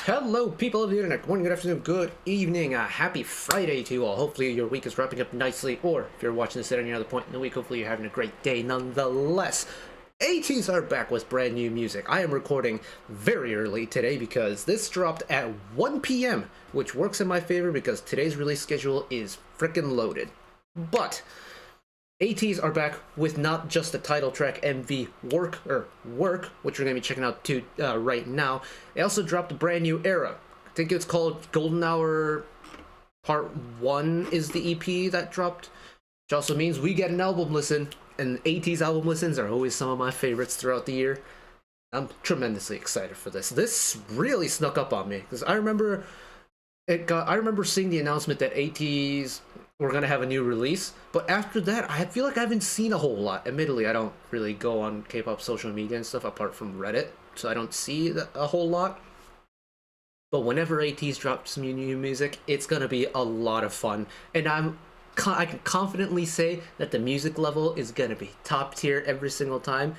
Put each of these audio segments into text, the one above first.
Hello people of the internet, good morning, good afternoon, good evening, happy Friday to you all. Hopefully your week is wrapping up nicely, or if you're watching this at any other point in the week, hopefully you're having a great day nonetheless. ATEEZ are back with brand new music. I am recording very early today because this dropped at 1 p.m, which works in my favor because today's release schedule is freaking loaded. But ATEEZ are back with not just the title track MV Work, which we're going to be checking out too right now. They also dropped a brand new era. I think it's called Golden Hour Part 1 is the EP that dropped, which also means we get an album listen, and ATEEZ album listens are always some of my favorites throughout the year. I'm tremendously excited for this. This really snuck up on me because I remember seeing the announcement that ATEEZ we're gonna have a new release, but after that I feel like I haven't seen a whole lot. Admittedly, I don't really go on K-pop social media and stuff apart from Reddit, so I don't see a whole lot. But whenever ATEEZ drops some new music, it's gonna be a lot of fun, and I can confidently say that the music level is gonna be top tier every single time.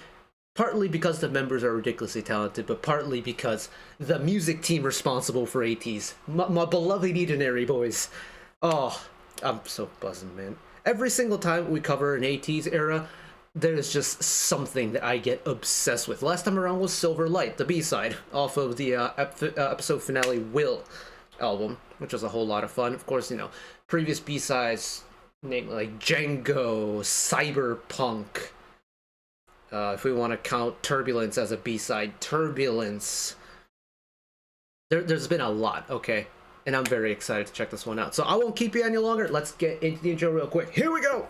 Partly because the members are ridiculously talented, but partly because the music team responsible for ATEEZ, my beloved Edenary boys. Oh, I'm so buzzing, man. Every single time we cover an ATEEZ era, there's just something that I get obsessed with. Last time around was Silver Light, the B-side, off of the episode finale Will album, which was a whole lot of fun. Of course, you know, previous B-sides, namely like Django, Cyberpunk. If we want to count Turbulence as a B-side, Turbulence. There's been a lot, okay? And I'm very excited to check this one out. So I won't keep you any longer. Let's get into the intro real quick. Here we go!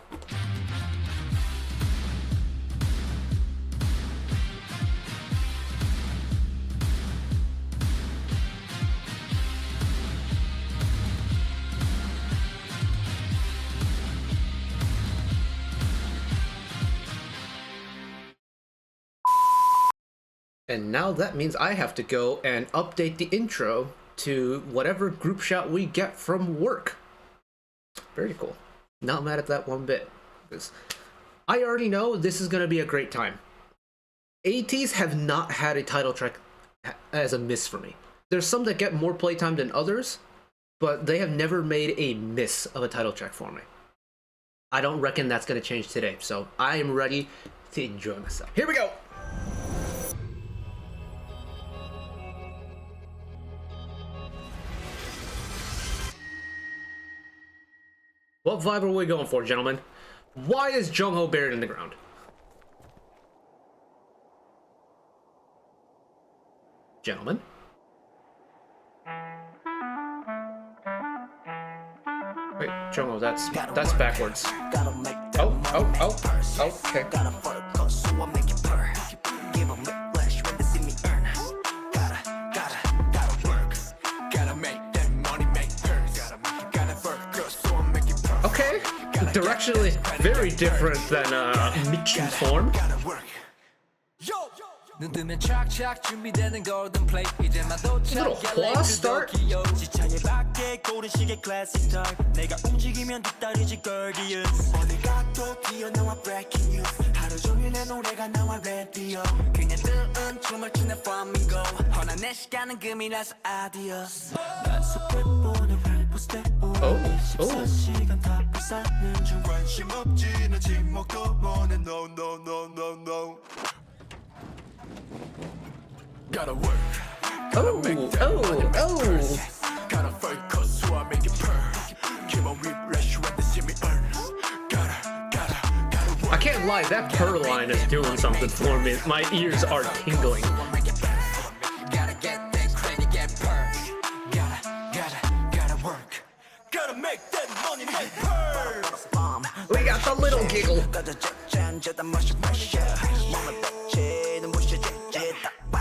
And now that means I have to go and update the intro to whatever group shot we get from work. Very cool. Not mad at that one bit, because I already know this is going to be a great time. ATEEZ have not had a title track as a miss for me. There's some that get more playtime than others, but they have never made a miss of a title track for me. I don't reckon that's going to change today, so I am ready to enjoy myself. Here we go! What vibe are we going for, gentlemen? Why is Jungho buried in the ground? Gentlemen? Wait, Jungho, that's backwards. Okay. Okay, directionally very different than Mitch's form. Little claw start. Oh. Gotta work. Oh. Gotta focus so I make it keep on refresh when they see me earn. Gotta I can't lie, that purr line is doing something for me. My ears are tingling. Gotta get that credit, get purr. Gotta work. Gotta make that money, make purr. We got the little giggle.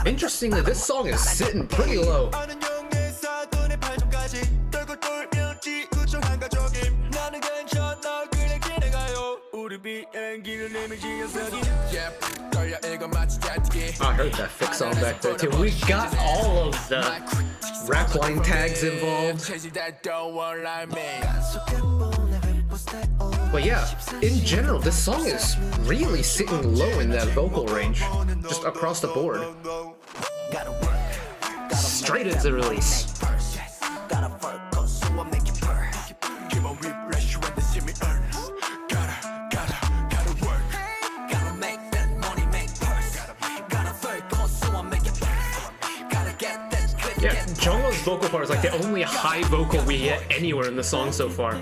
Interestingly, this song is sitting pretty low. I heard that fix on back there too. We got all of the rap line tags involved. But yeah, in general, this song is really sitting low in that vocal range, just across the board. straight into release. Yeah, Jungkook's vocal part is like the only high vocal we get anywhere in the song so far.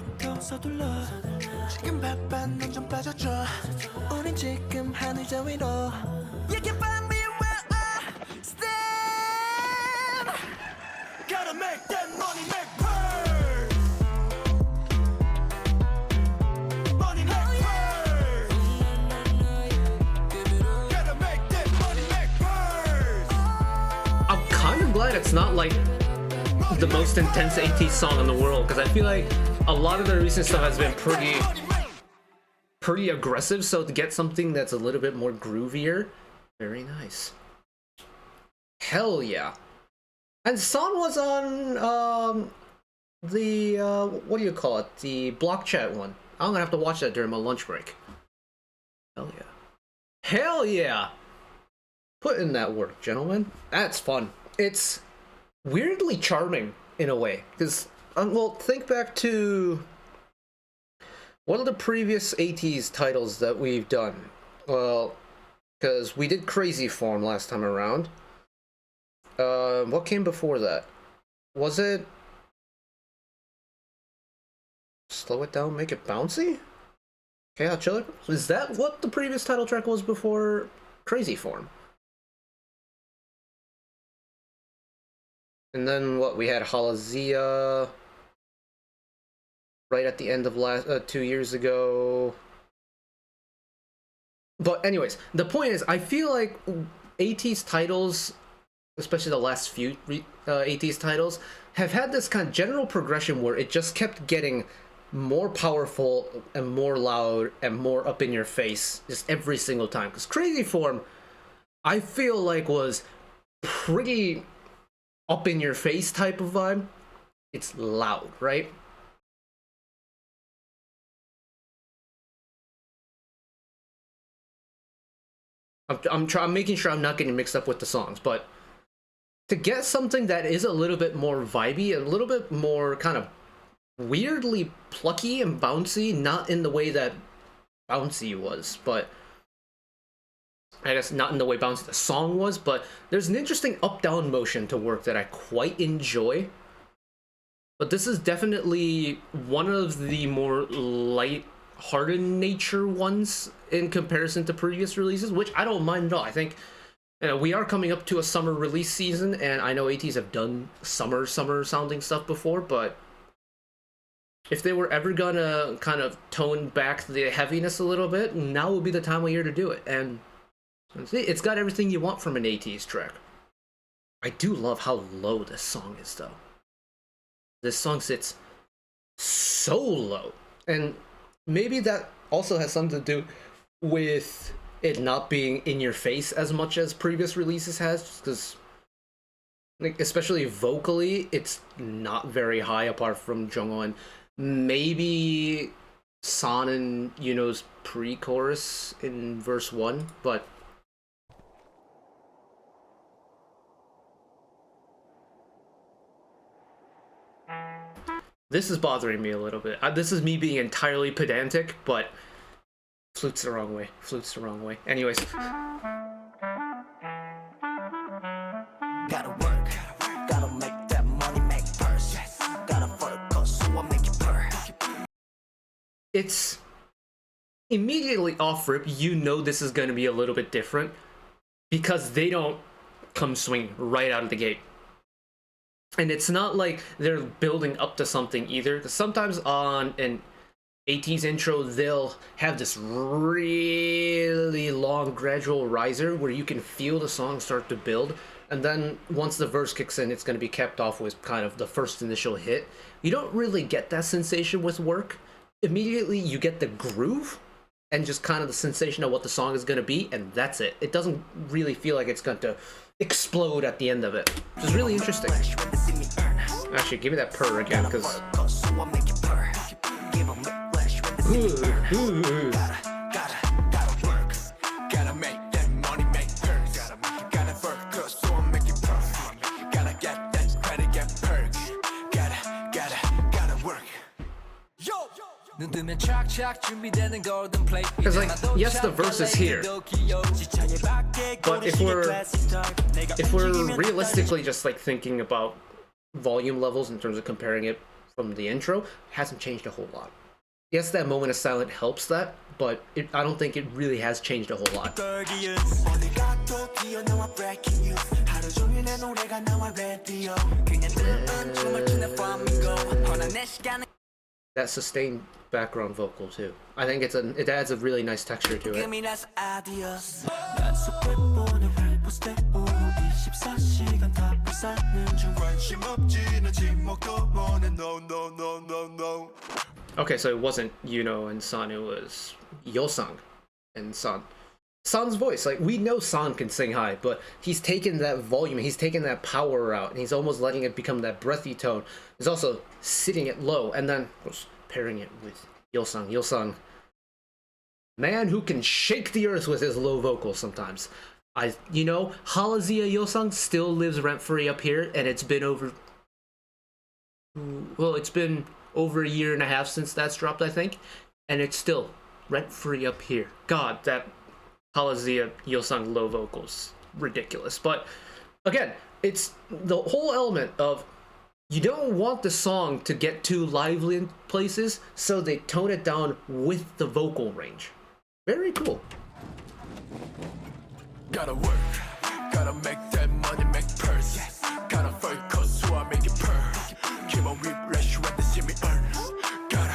I'm kind of glad it's not like the most intense ATEEZ song in the world, because I feel like a lot of their recent stuff has been pretty aggressive, so to get something that's a little bit more groovier, very nice. Hell yeah. And Son was on the what do you call it, the block chat one. I'm gonna have to watch that during my lunch break. Hell yeah. Hell yeah. Put in that work, gentlemen. That's fun. It's weirdly charming in a way, because well, think back to one of the previous ATEEZ titles that we've done. Well, because we did Crazy Form last time around. What came before that? Was it Slow It Down, Make It Bouncy? Okay, I'll chill it. Is that what the previous title track was before Crazy Form? And then what, we had Halazia right at the end of last 2 years ago. But anyways, the point is, I feel like ATEEZ titles, especially the last few ATEEZ titles, have had this kind of general progression where it just kept getting more powerful and more loud and more up in your face just every single time. Because Crazy Form, I feel like, was pretty up in your face type of vibe. It's loud, right? I'm making sure I'm not getting mixed up with the songs, but to get something that is a little bit more vibey, a little bit more kind of weirdly plucky and bouncy, not in the way that Bouncy was, but I guess not in the way Bouncy the song was, but there's an interesting up-down motion to work that I quite enjoy. But this is definitely one of the more light-hearted nature ones in comparison to previous releases, which I don't mind at all. I think we are coming up to a summer release season, and I know ATEEZ have done summer sounding stuff before, but if they were ever gonna kind of tone back the heaviness a little bit, now would be the time of year to do it. And see, it's got everything you want from an ATEEZ track. I do love how low this song is, though. This song sits so low, and maybe that also has something to do with it not being in your face as much as previous releases has, because like, especially vocally, it's not very high apart from Jungho and maybe San and Yuno's pre-chorus in verse 1, but this is bothering me a little bit. This is me being entirely pedantic, but flute's the wrong way. Flute's the wrong way. Anyways. Gotta work, gotta make that money, make purse. Gotta focus, so I make it purr. It's immediately off rip, you know this is gonna be a little bit different because they don't come swing right out of the gate. And it's not like they're building up to something either, because sometimes on an ATEEZ intro, they'll have this really long gradual riser where you can feel the song start to build, and then once the verse kicks in, it's going to be capped off with kind of the first initial hit. You don't really get that sensation with work. Immediately, you get the groove and just kind of the sensation of what the song is going to be, and that's it. It doesn't really feel like it's going to explode at the end of it, which is really interesting. Actually, give me that purr again, because Because, like, yes, the verse is here, but if we're realistically just like thinking about volume levels in terms of comparing it from the intro, it hasn't changed a whole lot. Yes, that moment of silence helps that, but I don't think it really has changed a whole lot. That sustained background vocal too. I think it adds a really nice texture to it. Okay, so it wasn't Yuno and San, it was Yosang and San. San's voice, like, we know San can sing high, but he's taken that volume, he's taken that power out, and he's almost letting it become that breathy tone. He's also sitting it low, and then of course, pairing it with Yosang. Yosang, man who can shake the earth with his low vocals sometimes. You know, Halazia Yosang still lives rent-free up here, and it's been over a year and a half since that's dropped, I think, and it's still rent-free up here. God, that Halazia Yosang low vocals, ridiculous. But again, it's the whole element of you don't want the song to get too lively in places, so they tone it down with the vocal range. Very cool. Gotta work, gotta make that money, make purse. Gotta focus so I make it purr. Keep on refresh when they see me earn. Gotta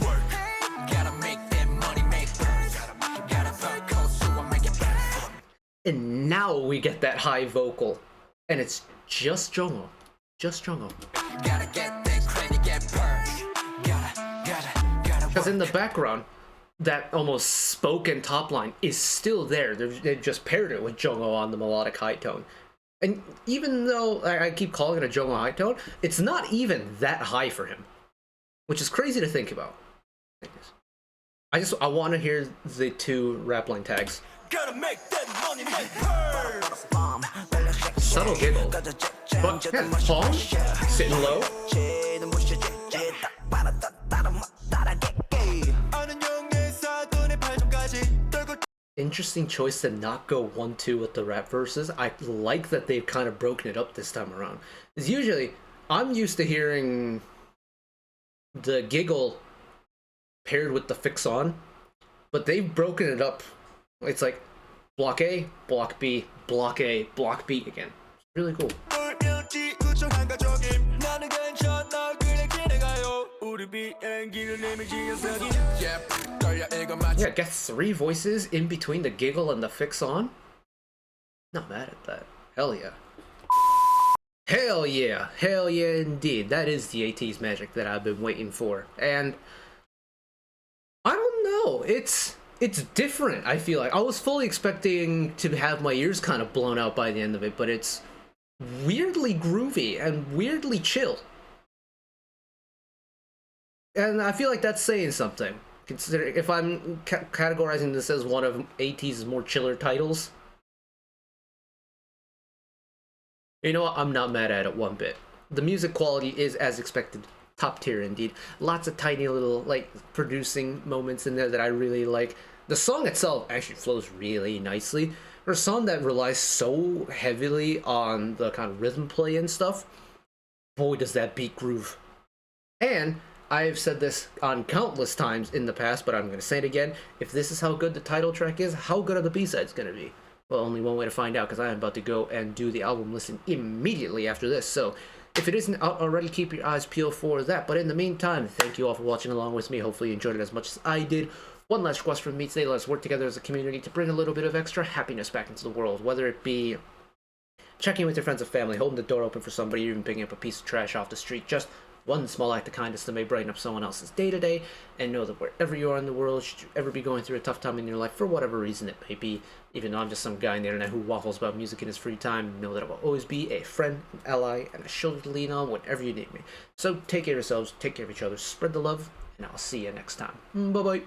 work, gotta make that money, make purse. Gotta focus so I make it purr. And now we get that high vocal, and it's just Jongho. Just Jongho. Gotta get that credit, get purr. Gotta. Because in the background, that almost spoken top line is still there. They've just paired it with Jongho on the melodic high tone. And even though I keep calling it a Jongho high tone, it's not even that high for him, which is crazy to think about. I want to hear the two rap line tags. Gotta make that money, make purr. Subtle giggle, but yeah, palm, sitting low. Interesting choice to not go 1-2 with the rap verses. I like that they've kind of broken it up this time around. Because usually, I'm used to hearing the giggle paired with the fix on, but they've broken it up. It's like block A, block B, block A, block B again. It's really cool. Yeah, get 3 voices in between the giggle and the fix on. Not mad at that. Hell yeah. Hell yeah. Hell yeah indeed. That is the ATEEZ magic that I've been waiting for. And I don't know. It's different, I feel like. I was fully expecting to have my ears kind of blown out by the end of it, but it's weirdly groovy and weirdly chill. And I feel like that's saying something. Consider if I'm categorizing this as one of ATEEZ's more chiller titles. You know what? I'm not mad at it one bit. The music quality is as expected. Top tier indeed. Lots of tiny little like producing moments in there that I really like. The song itself actually flows really nicely. For a song that relies so heavily on the kind of rhythm play and stuff, boy does that beat groove. And I've said this on countless times in the past, but I'm going to say it again. If this is how good the title track is, how good are the B-sides going to be? Well, only one way to find out, because I am about to go and do the album listen immediately after this. So, if it isn't out already, keep your eyes peeled for that. But in the meantime, thank you all for watching along with me. Hopefully you enjoyed it as much as I did. One last request from me today. Let's work together as a community to bring a little bit of extra happiness back into the world. Whether it be checking with your friends and family, holding the door open for somebody, even picking up a piece of trash off the street. Just one small act of kindness that may brighten up someone else's day-to-day, and know that wherever you are in the world, should you ever be going through a tough time in your life, for whatever reason it may be, even though I'm just some guy on the internet who waffles about music in his free time, know that I will always be a friend, an ally, and a shoulder to lean on whenever you need me. So take care of yourselves, take care of each other, spread the love, and I'll see you next time. Bye-bye.